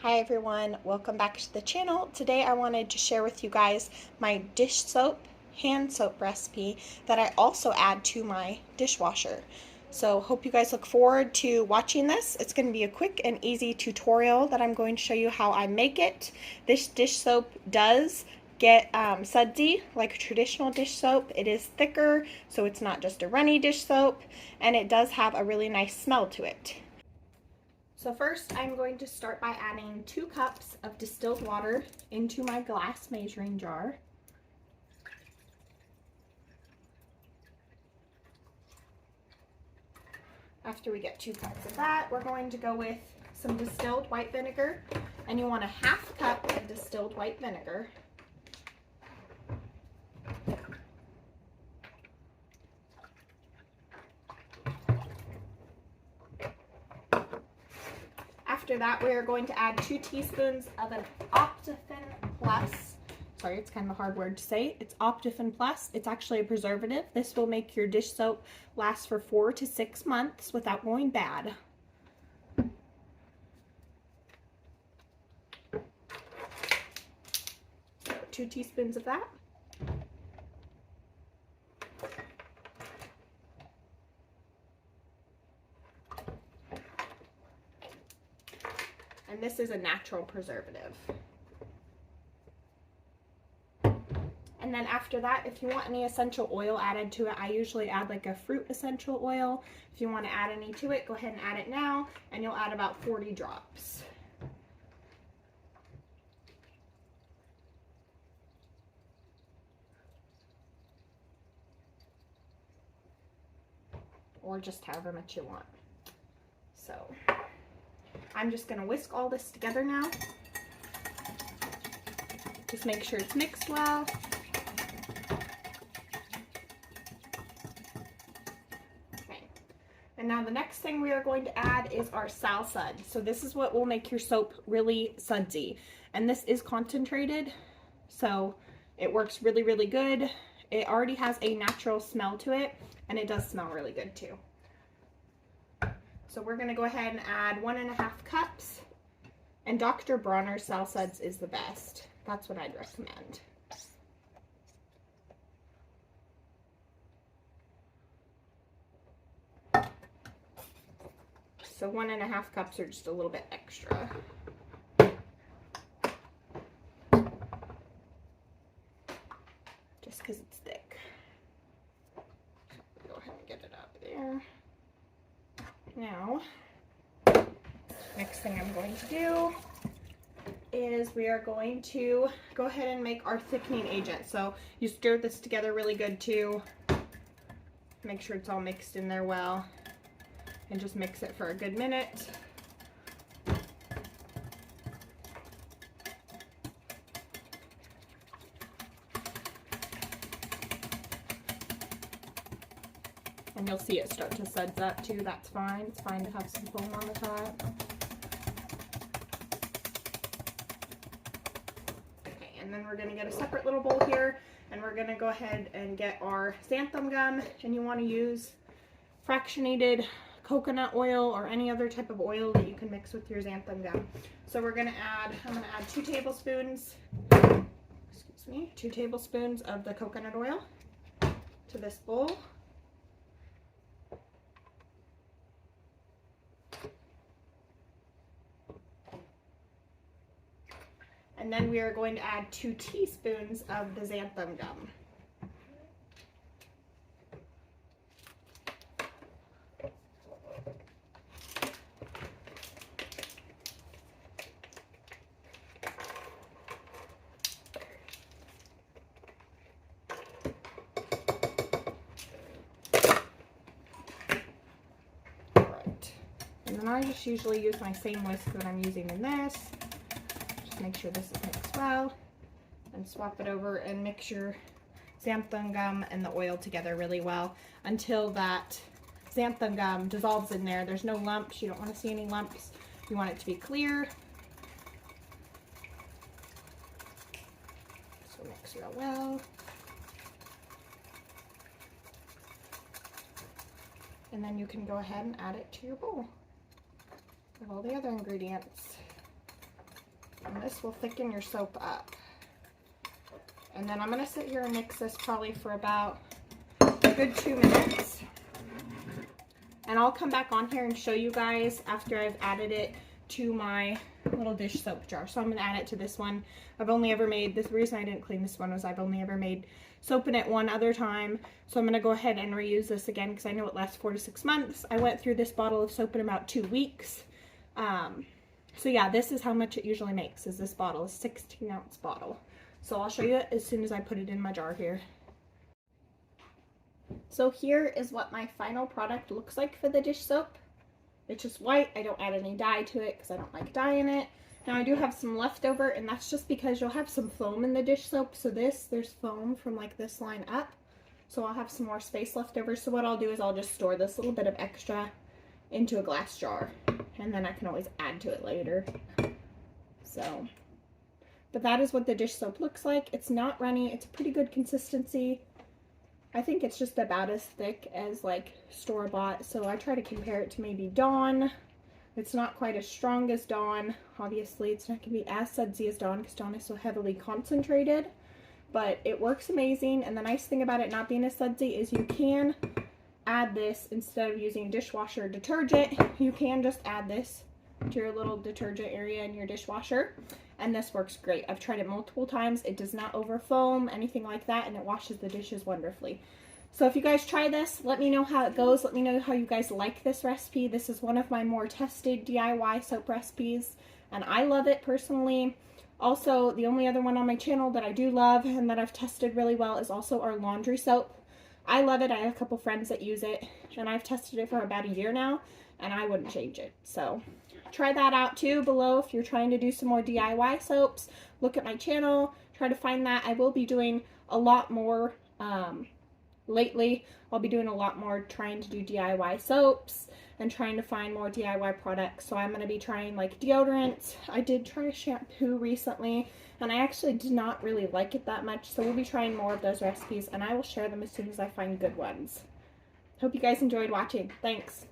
Hi everyone, welcome back to the channel. Today I wanted to share with you guys my dish soap, hand soap recipe that I also add to my dishwasher. So hope you guys look forward to watching this. It's going to be a quick and easy tutorial that I'm going to show you how I make it. This dish soap does get sudsy like a traditional dish soap. It is thicker, so it's not just a runny dish soap, and it does have a really nice smell to it. So first I'm going to start by adding 2 cups of distilled water into my glass measuring jar. After we get 2 cups of that, we're going to go with some distilled white vinegar, and you want a 1/2 cup of distilled white vinegar. After that, we are going to add 2 teaspoons of an Optifin Plus. Sorry, it's kind of a hard word to say. It's Optifin Plus. It's actually a preservative. This will make your dish soap last for 4 to 6 months without going bad. So 2 teaspoons of that. And this is a natural preservative. And then after that, if you want any essential oil added to it, I usually add like a fruit essential oil. If you want to add any to it, go ahead and add it now, and you'll add about 40 drops. Or just however much you want. So I'm just going to whisk all this together now. Just make sure it's mixed well. Okay. And now the next thing we are going to add is our Sal Sud. So this is what will make your soap really sudsy. And this is concentrated, so it works really, really good. It already has a natural smell to it, and it does smell really good too. So we're going to go ahead and add 1.5 cups, and Dr. Bronner's Sal Suds is the best. That's what I'd recommend. So 1.5 cups are just a little bit extra. Just because it's thick. Go ahead and get it up there. Now, next thing I'm going to do is we are going to go ahead and make our thickening agent. So you stir this together really good too. Make sure it's all mixed in there well, and just mix it for a good minute. And you'll see it start to suds up too. That's fine. It's fine to have some foam on the top. Okay, and then we're going to get a separate little bowl here, and we're going to go ahead and get our xanthan gum. And you want to use fractionated coconut oil or any other type of oil that you can mix with your xanthan gum. So we're going to add, I'm going to add 2 tablespoons, excuse me, 2 tablespoons of the coconut oil to this bowl. And then we are going to add 2 teaspoons of the xanthan gum. Alright. And then I just usually use my same whisk that I'm using in this. Make sure this is mixed well, and swap it over and mix your xanthan gum and the oil together really well until that xanthan gum dissolves in there. There's no lumps. You don't want to see any lumps. You want it to be clear. So mix real well. And then you can go ahead and add it to your bowl with all the other ingredients. And this will thicken your soap up. And then I'm going to sit here and mix this probably for about a good 2 minutes. And I'll come back on here and show you guys after I've added it to my little dish soap jar. So I'm going to add it to this one. I've only ever made, the reason I didn't clean this one was I've only ever made soap in it one other time. So I'm going to go ahead and reuse this again because I know it lasts 4 to 6 months. I went through this bottle of soap in about 2 weeks. So yeah, this is how much it usually makes, is this bottle, a 16-ounce bottle. So I'll show you it as soon as I put it in my jar here. So here is what my final product looks like for the dish soap. It's just white. I don't add any dye to it because I don't like dye in it. Now I do have some leftover, and that's just because you'll have some foam in the dish soap. So there's foam from like this line up. So I'll have some more space left over. So what I'll do is I'll just store this little bit of extra into a glass jar, and then I can always add to it later. So, but that is what the dish soap looks like. It's not runny. It's a pretty good consistency. I think it's just about as thick as like store-bought. So I try to compare it to maybe Dawn. It's not quite as strong as Dawn. Obviously, it's not going to be as sudsy as Dawn because Dawn is so heavily concentrated. But it works amazing. And the nice thing about it not being as sudsy is you can add this instead of using dishwasher detergent. You can just add this to your little detergent area in your dishwasher, and this works great. I've tried it multiple times. It does not over foam, anything like that, and it washes the dishes wonderfully. So if you guys try this, let me know how it goes. Let me know how you guys like this recipe. This is one of my more tested DIY soap recipes, and I love it personally. Also, the only other one on my channel that I do love and that I've tested really well is also our laundry soap. I love it. I have a couple friends that use it, and I've tested it for about a year now, and I wouldn't change it. So try that out too below if you're trying to do some more DIY soaps. Look at my channel, try to find that. I will be doing a lot more lately. I'll be doing a lot more trying to do DIY soaps and trying to find more DIY products. So I'm going to be trying like deodorants. I did try a shampoo recently, and I actually did not really like it that much. So we'll be trying more of those recipes, and I will share them as soon as I find good ones. Hope you guys enjoyed watching. Thanks.